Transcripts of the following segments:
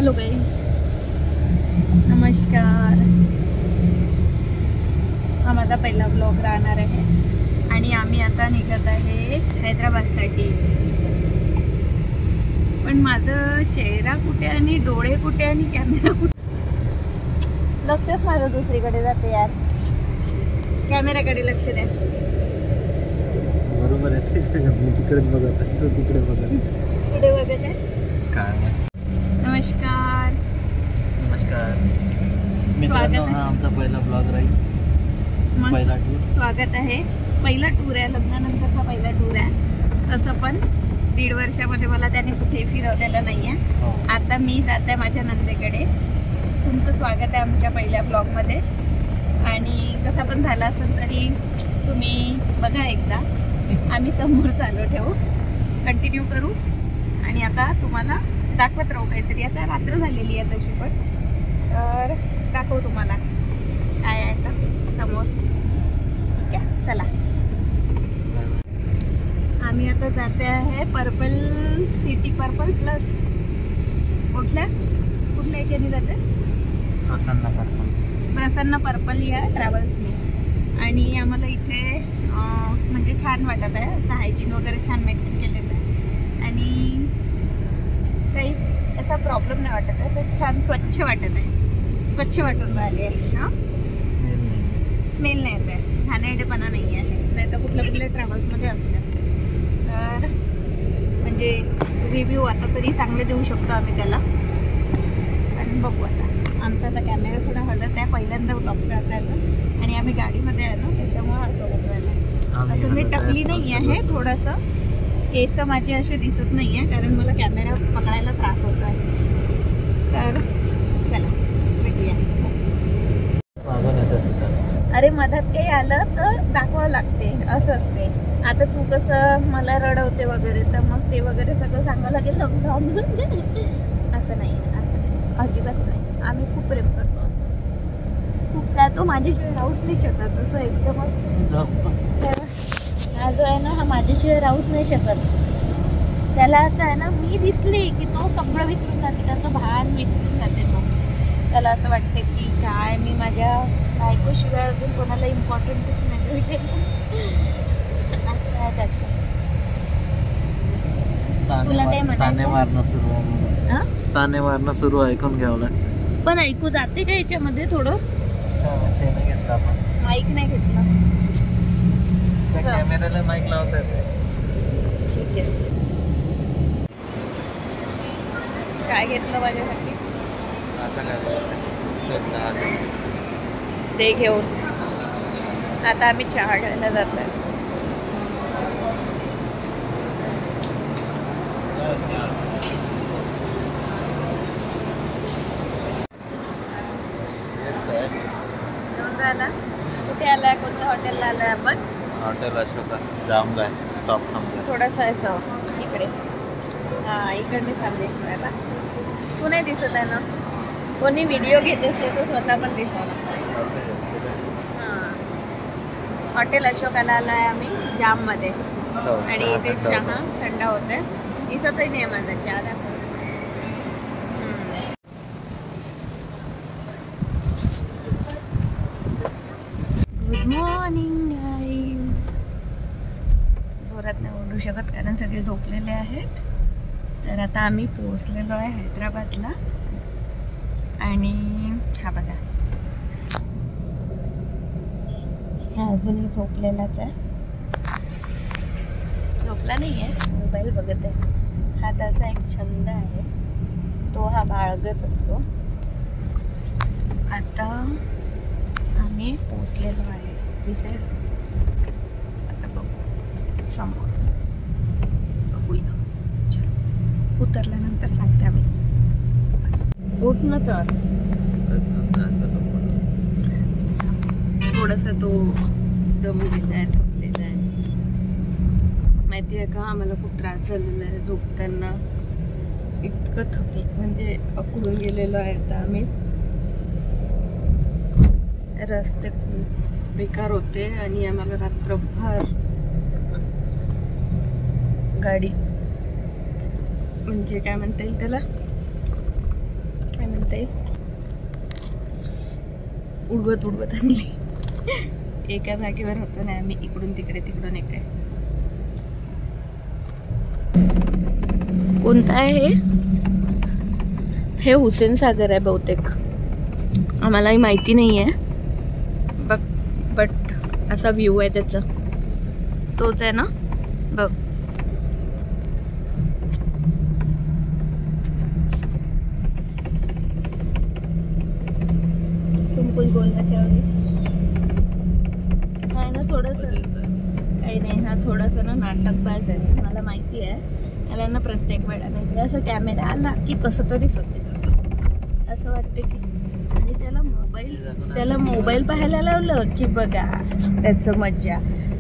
Hello guys, नमस्कार. हा माझा पहिला ब्लॉग राहणार आहे आणि आम्ही आता निघत आहे हैदराबादसाठी. पण माझं चेहरा कुठे आणि डोळे कुठे आणि कॅमेरा कुठे, लक्षच माझं दुसरीकडे जाते यार. कॅमेराकडे लक्ष द्या. बरोबर आहे, मी तिकडेच बघत आहे, तू तिकडे बघत कुठे बघत आहे काय. नमस्कार नमस्कार मित्रांनो, हा आमचा पहिला ब्लॉग राहील, पहिला टूर. स्वागत आहे. पहिला टूर आहे, लग्नानंतरचा पहिला टूर आहे. तसं पण 1.5 वर्षामध्ये मला त्याने कुठेही फिरवलेलं नाही आहे. आता मी जाते माझ्या नंदेकडे. तुमचं स्वागत आहे आमच्या पहिल्या ब्लॉगमध्ये. आणि कसा पण झाला असेल तरी तुम्ही बघा एकदा. आम्ही समोर चालू ठेवू, कंटिन्यू करू आणि आता तुम्हाला दाखवत राहू काहीतरी. आता रात्र झालेली आहे तशी पण, तर दाखवू तुम्हाला काय आहे आता समोर. ठीक आहे, चला. आम्ही आता जाते आहे पर्पल सिटी, पर्पल प्लस कुठल्या याच्याने जाते, प्रसन्न पर्पल या ट्रॅव्हल्सने. आणि आम्हाला इथे म्हणजे छान वाटत आहे, असं हायजीन वगैरे छान मेंटेन केलेलं आहे आणि काहीच असा प्रॉब्लेम नाही वाटत आहे. तर छान स्वच्छ वाटत आहे, स्वच्छ वाटून राहिली आहे. हां, स्मेल नाही येत आहे, घाणेरडेपणा नाही आहे. नाही तर कुठल्या ट्रॅव्हल्समध्ये असतं. तर म्हणजे रिव्ह्यू आता तरी चांगले देऊ शकतो आम्ही त्याला. पण बघू आता. आमचा आता कॅमेरा थोडा हलत आहे, पहिल्यांदा ब्लॉग करता येतं आणि आम्ही गाडीमध्ये आहे ना, त्याच्यामुळं असं होत राहिलं. असं मी टकली नाही आहे, थोडंसं केस माझे असे दिसत नाही आहे कारण मला कॅमेरा पकडायला त्रास होतो आहे. तर चला भेटूया. अरे मधात काही आलं तर दाखवावं लागते, असं असते. आता तू कसं मला रडवते वगैरे, तर मग ते वगैरे सगळं सांगावं लागेल ना. असं नाही, अजिबात नाही. आम्ही खूप प्रेम करतो. खूप काय, तो माझ्याशिवाय राहूच नाही शकत. असं एकदमच हा जो आहे ना, हा माझ्याशिवाय राहूच नाही शकत. त्याला असं आहे ना, मी दिसली की तो सगळं विसरून जाते, त्याचं भान विसरून जाते. तो त्याला असं वाटते की काय मी माझ्या बायकोशिवाय अजून कोणाला इम्पॉर्टंटच नाही देऊ शकत. असं आहे त्याचं. तुला काय म्हणायचं? ताने मारणं सुरू ऐकून घ्यावं लागतं. पण ऐकू जाते का याच्यामध्ये थोडं? माईक नाही घेतला, कॅमेऱ्याला माईक लावता येते. ठीक आहे. काय घेतलं माझ्यासाठी? आता काय ते घेऊन आता आम्ही चहा घ्यायला जातोय. कुठे आलाय, कोणत्या हॉटेलला आलाय आपण? हॉटेल अशोका, जामला स्टॉप थांबला. थोडासा असं इकडे, हा इकडे छान दिसतोय ना. तू नाही दिसत आहे ना, कोणी व्हिडिओ घेत असते तो स्वतः पण दिसवला. हां, हॉटेल अशोकाला आलाय आम्ही जाममध्ये. आणि इथे चहा थंड होते, दिसतही नाही माझा चहा. दाखव. Good morning guys. जोरात नाही ओरडू शकत कारण सगळे झोपलेले आहेत. तर आता आम्ही पोहोचलेलो आहे हैदराबादला. आणि हा बघा, हा अजूनही झोपलेलाच आहे, झोपला नाही आहे, मोबाईल बघत आहे. हा त्याचा एक छंद आहे, तो हा बाळगत असतो. आता आम्ही पोचलेलो आहे, दिसेल आता, बघू समोर, बघूया. चल, उतरल्यानंतर सांगते आम्ही. उठणं तर थोडंसं तो दमलेला आहे, थकलेला आहे. माहिती आहे का, आम्हाला खूप त्रास झालेला आहे झोपताना. इतकं थकलं म्हणजे अकडून गेलेलो आहे. आता आम्ही रस्ते खूप बेकार होते आणि आम्हाला रात्रभर गाडी म्हणजे काय म्हणता येईल त्याला, काय म्हणता येईल, उडवत उडवत आणली. एका जागेवर होतो ना आम्ही, इकडून तिकडे तिकडून इकडे. कोणतं आहे हे? हुसेन सागर आहे बहुतेक, आम्हालाही माहिती नाही आहे. बट असा व्ह्यू आहे त्याचा, तोच आहे ना बघ. तुम कुछ बोलना चाहोगे? नाही ना, थोडंसं काही नाही. हा थोडासा ना नाटकबाज आहे, मला माहिती आहे. याला ना प्रत्येक वेळा नाही असं कॅमेरा आला की कसं तरीच होते, असं वाटते की. आणि त्याला मोबाईल पाहायला लावलं की बघा त्याचं मज्जा.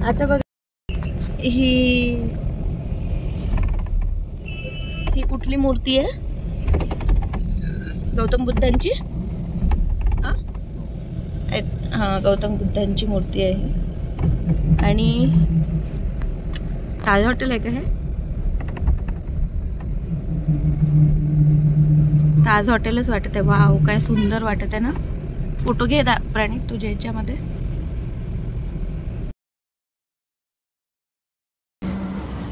आता बघा ही कुठली मूर्ती आहे? गौतम बुद्धांची. हा गौतम बुद्धांची मूर्ती आहे. आणि ताज हॉटेल आहे का हे? ताज हॉटेलच वाटत आहे. वाव, काय सुंदर वाटत आहे ना. फोटो घे प्रणित तुझ्या याच्यामध्ये.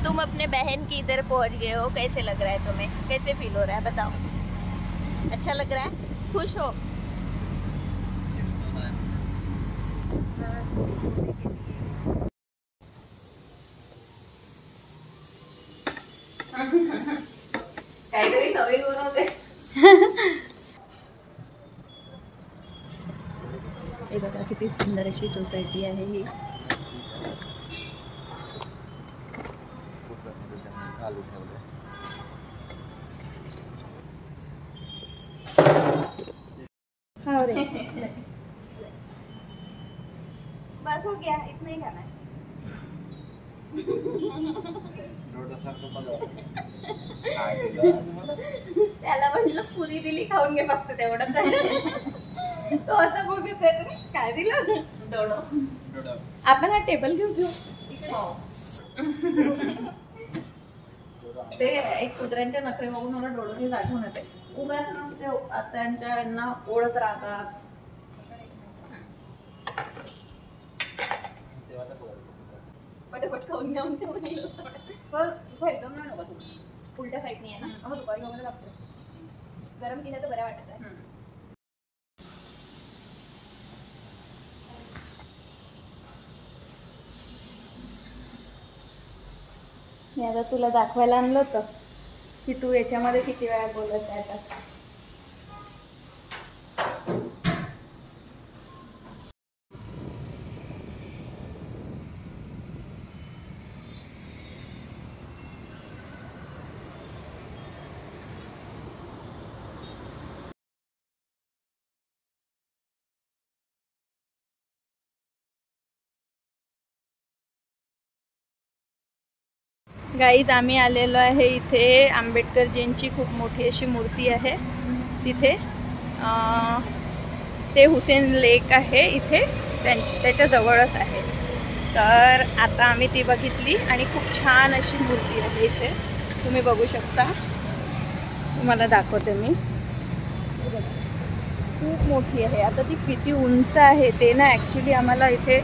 तुम अपने बहन की इधर पहुंच गए हो, कैसे लग रहा है तुम्हें? कैसे फील हो रहा है बताओ? अच्छा लग रहा है? खुश हो? काहीतरी नवीन बनवते. हे बघा किती सुंदर अशी सोसायटी आहे ही. बस हो गया, इतना ही खाना है. त्याला म्हटलं पुरी दिली, खाऊन घे फक्त तेवढं. तो असं बघत आहे, काय दिलं? डोडो. आपण हा टेबल घेऊ. ते एक कुत्र्यांच्या नखरे बघून मला डोडोची आठवण येते. उगाच त्यांच्या ओळख राहतात. पटापट खाऊन घ्या म्हणते. एकदम नाही नको, तू उलट्या साईडनी आहे ना, दुपारी वगैरे लागतो. गरम केलं तर बऱ्या वाटत आहे. मी आता तुला दाखवायला आणलं होतं की तू याच्यामध्ये किती वेळा बोलत आहे. आता गाईज आम्ही आलेलो आहे इथे. आंबेडकरजींची खूप मोठी अशी मूर्ती आहे तिथे. ते हुसेन लेक आहे इथे, त्याच्या जवळच आहे. तर आता आम्ही ती बघितली आणि खूप छान अशी मूर्ती आहे इथे, तुम्ही बघू शकता. तुम्हाला दाखवते मी. खूप मोठी आहे. आता ती किती उंच आहे ते ना ॲक्च्युली आम्हाला इथे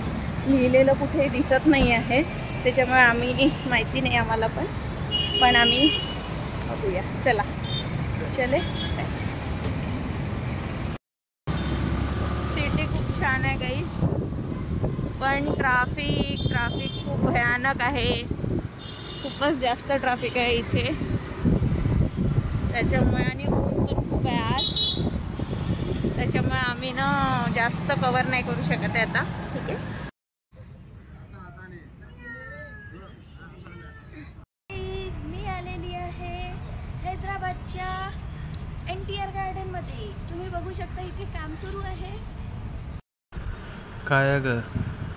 लिहिलेलं कुठे दिसत नाही आहे, त्याच्यामुळे आम्ही माहिती नाही आम्हाला. पण आम्ही बघूया. चला चले. सिटी खूप छान आहे गाईज, पण ट्राफिक खूप भयानक आहे. खूपच जास्त ट्राफिक आहे इथे त्याच्यामुळे. आणि ऊन पण खूप आहे आज, त्याच्यामुळे आम्ही ना जास्त कवर नाही करू शकत आहे आता. ठीक आहे. मी आलेली आहे हैदराबादच्या NTR गार्डन मध्ये. तुम्ही बघू शकता इथे काम सुरू आहे. काय ग?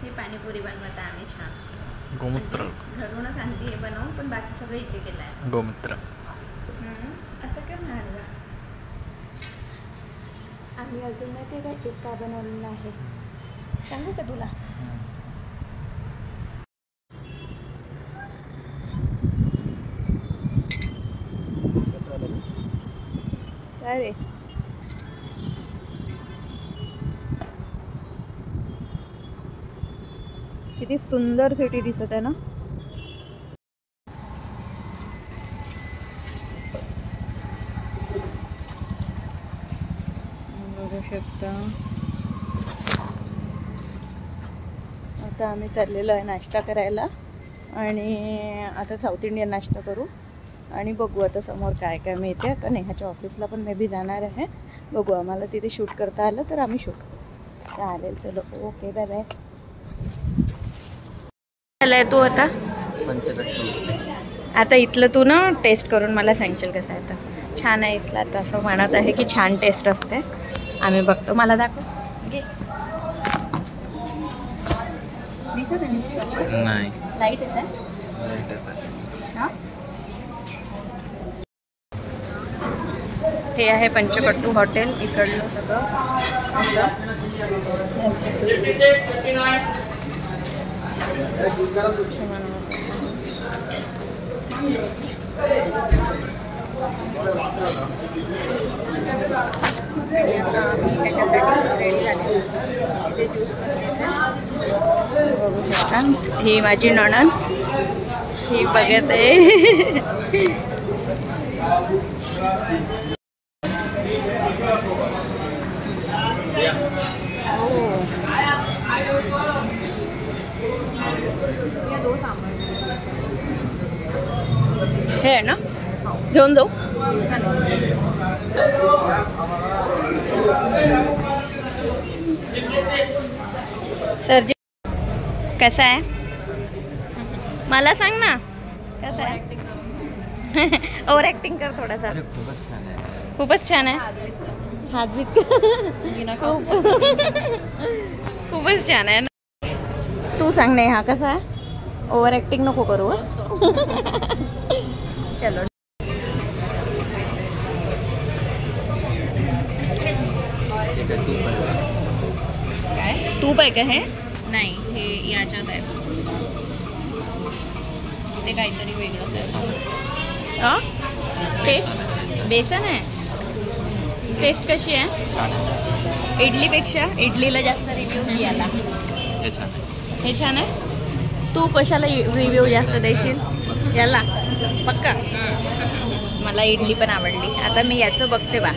हे पाणीपुरी बनवत आहे आम्ही. छान गोमूत्र घरूनच आणली हे बनवून, पण बाकी सगळं इथे केलं आहे. गोमूत्र असं करणार का? आम्ही अजून नाही ते काय एक का बनवलेलं आहे, सांगू का तुला? काय रे किती सुंदर सिटी दिसत आहे ना. बघू शकता. आता आम्ही चाललेलो आहे नाश्ता करायला आणि आता साऊथ इंडियन नाश्ता करू आणि बघू आता समोर काय काय मिळते. आता नेहाच्या ऑफिसला पण मे बी जाणार आहे. बघू आम्हाला तिथे शूट करता आलं तर आम्ही शूट करू. चालेल चलो ओके बाय बाय. झालंय तू आता आता इथलं तू ना टेस्ट करून मला सांगशील कसं आहे. आता छान आहे इथलं. आता असं म्हणत आहे की छान टेस्ट असते. आम्ही बघतो. मला दाखव घे. दिसत आहे नाही लाईट येत आहे. हां हे आहे पंचकट्टू हॉटेल. इकडलं सगळं बघू शकता. ही माझी नणंद ही बघत आहे. हे आहे ना घेऊन जाऊ. सरजी कसं आहे मला सांग ना कसं आहे. ओव्हर ॲक्टिंग कर थोडासा. खूपच छान आहे. हातबीत खूपच छान आहे. तू सांग नाही हा कसा आहे. ओव्हर ॲक्टिंग नको करू. चलो काय तूप आहे का हे. नाही हे याच्यात आहे ते काहीतरी वेगळंच आहे. हां टेस्ट बेसन आहे. टेस्ट कशी आहे. इडलीपेक्षा इडलीला जास्त रिव्ह्यू याला. हे छान आहे. तू कशाला रिव्ह्यू जास्त देशील याला पक्का. मला इडली पण आवडली. आता मी याचं बघते बा.